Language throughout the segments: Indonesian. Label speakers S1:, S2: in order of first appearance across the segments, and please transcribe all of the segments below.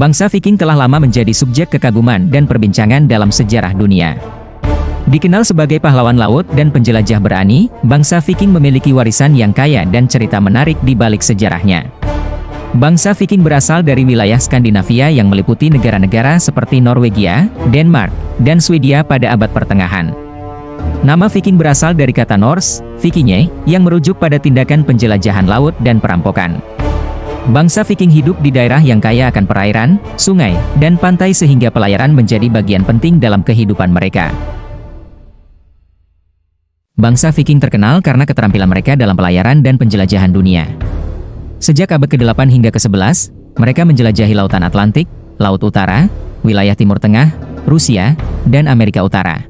S1: Bangsa Viking telah lama menjadi subjek kekaguman dan perbincangan dalam sejarah dunia. Dikenal sebagai pahlawan laut dan penjelajah berani, bangsa Viking memiliki warisan yang kaya dan cerita menarik di balik sejarahnya. Bangsa Viking berasal dari wilayah Skandinavia yang meliputi negara-negara seperti Norwegia, Denmark, dan Swedia pada abad pertengahan. Nama Viking berasal dari kata Norse, vikinge, yang merujuk pada tindakan penjelajahan laut dan perampokan. Bangsa Viking hidup di daerah yang kaya akan perairan, sungai, dan pantai sehingga pelayaran menjadi bagian penting dalam kehidupan mereka. Bangsa Viking terkenal karena keterampilan mereka dalam pelayaran dan penjelajahan dunia. Sejak abad ke-8 hingga ke-11, mereka menjelajahi Lautan Atlantik, Laut Utara, wilayah Timur Tengah, Rusia, dan Amerika Utara.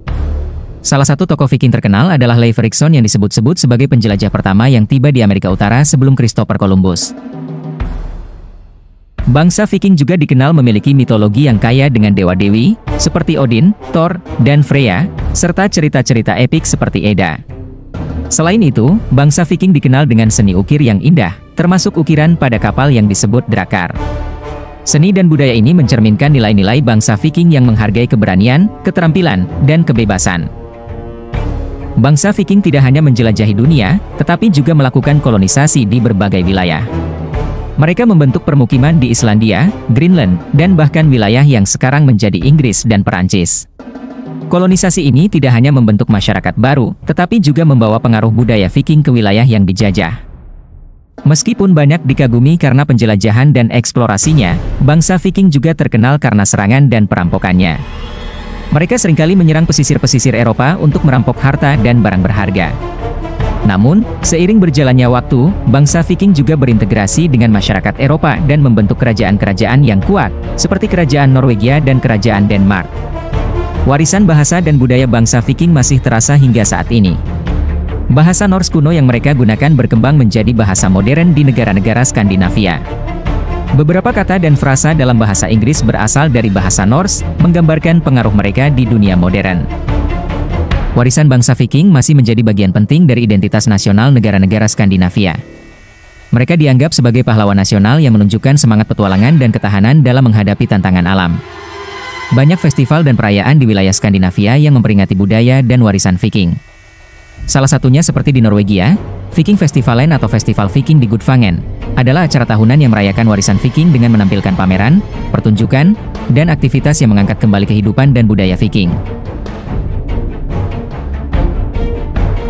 S1: Salah satu tokoh Viking terkenal adalah Leif Erikson yang disebut-sebut sebagai penjelajah pertama yang tiba di Amerika Utara sebelum Christopher Columbus. Bangsa Viking juga dikenal memiliki mitologi yang kaya dengan dewa-dewi, seperti Odin, Thor, dan Freya, serta cerita-cerita epik seperti Edda. Selain itu, bangsa Viking dikenal dengan seni ukir yang indah, termasuk ukiran pada kapal yang disebut drakar. Seni dan budaya ini mencerminkan nilai-nilai bangsa Viking yang menghargai keberanian, keterampilan, dan kebebasan. Bangsa Viking tidak hanya menjelajahi dunia, tetapi juga melakukan kolonisasi di berbagai wilayah. Mereka membentuk permukiman di Islandia, Greenland, dan bahkan wilayah yang sekarang menjadi Inggris dan Perancis. Kolonisasi ini tidak hanya membentuk masyarakat baru, tetapi juga membawa pengaruh budaya Viking ke wilayah yang dijajah. Meskipun banyak dikagumi karena penjelajahan dan eksplorasinya, bangsa Viking juga terkenal karena serangan dan perampokannya. Mereka seringkali menyerang pesisir-pesisir Eropa untuk merampok harta dan barang berharga. Namun, seiring berjalannya waktu, bangsa Viking juga berintegrasi dengan masyarakat Eropa dan membentuk kerajaan-kerajaan yang kuat, seperti Kerajaan Norwegia dan Kerajaan Denmark. Warisan bahasa dan budaya bangsa Viking masih terasa hingga saat ini. Bahasa Norse kuno yang mereka gunakan berkembang menjadi bahasa modern di negara-negara Skandinavia. Beberapa kata dan frasa dalam bahasa Inggris berasal dari bahasa Norse, menggambarkan pengaruh mereka di dunia modern. Warisan bangsa Viking masih menjadi bagian penting dari identitas nasional negara-negara Skandinavia. Mereka dianggap sebagai pahlawan nasional yang menunjukkan semangat petualangan dan ketahanan dalam menghadapi tantangan alam. Banyak festival dan perayaan di wilayah Skandinavia yang memperingati budaya dan warisan Viking. Salah satunya seperti di Norwegia, Viking Festivalen atau Festival Viking di Gudvangen, adalah acara tahunan yang merayakan warisan Viking dengan menampilkan pameran, pertunjukan, dan aktivitas yang mengangkat kembali kehidupan dan budaya Viking.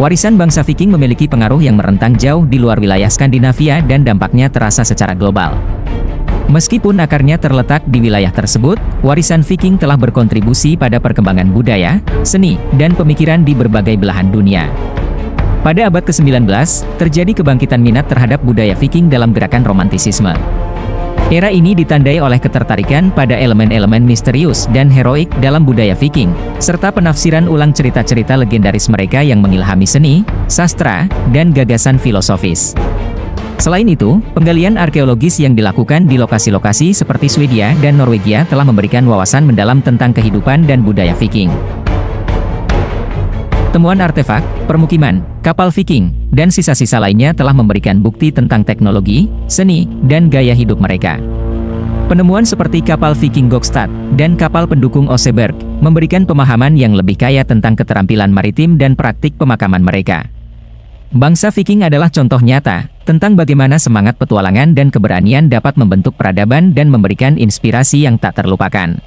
S1: Warisan bangsa Viking memiliki pengaruh yang merentang jauh di luar wilayah Skandinavia dan dampaknya terasa secara global. Meskipun akarnya terletak di wilayah tersebut, warisan Viking telah berkontribusi pada perkembangan budaya, seni, dan pemikiran di berbagai belahan dunia. Pada abad ke-19, terjadi kebangkitan minat terhadap budaya Viking dalam gerakan romantisisme. Era ini ditandai oleh ketertarikan pada elemen-elemen misterius dan heroik dalam budaya Viking, serta penafsiran ulang cerita-cerita legendaris mereka yang mengilhami seni, sastra, dan gagasan filosofis. Selain itu, penggalian arkeologis yang dilakukan di lokasi-lokasi seperti Swedia dan Norwegia telah memberikan wawasan mendalam tentang kehidupan dan budaya Viking. Temuan artefak, permukiman, kapal Viking, dan sisa-sisa lainnya telah memberikan bukti tentang teknologi, seni, dan gaya hidup mereka. Penemuan seperti kapal Viking Gokstad dan kapal pendukung Oseberg memberikan pemahaman yang lebih kaya tentang keterampilan maritim dan praktik pemakaman mereka. Bangsa Viking adalah contoh nyata tentang bagaimana semangat petualangan dan keberanian dapat membentuk peradaban dan memberikan inspirasi yang tak terlupakan.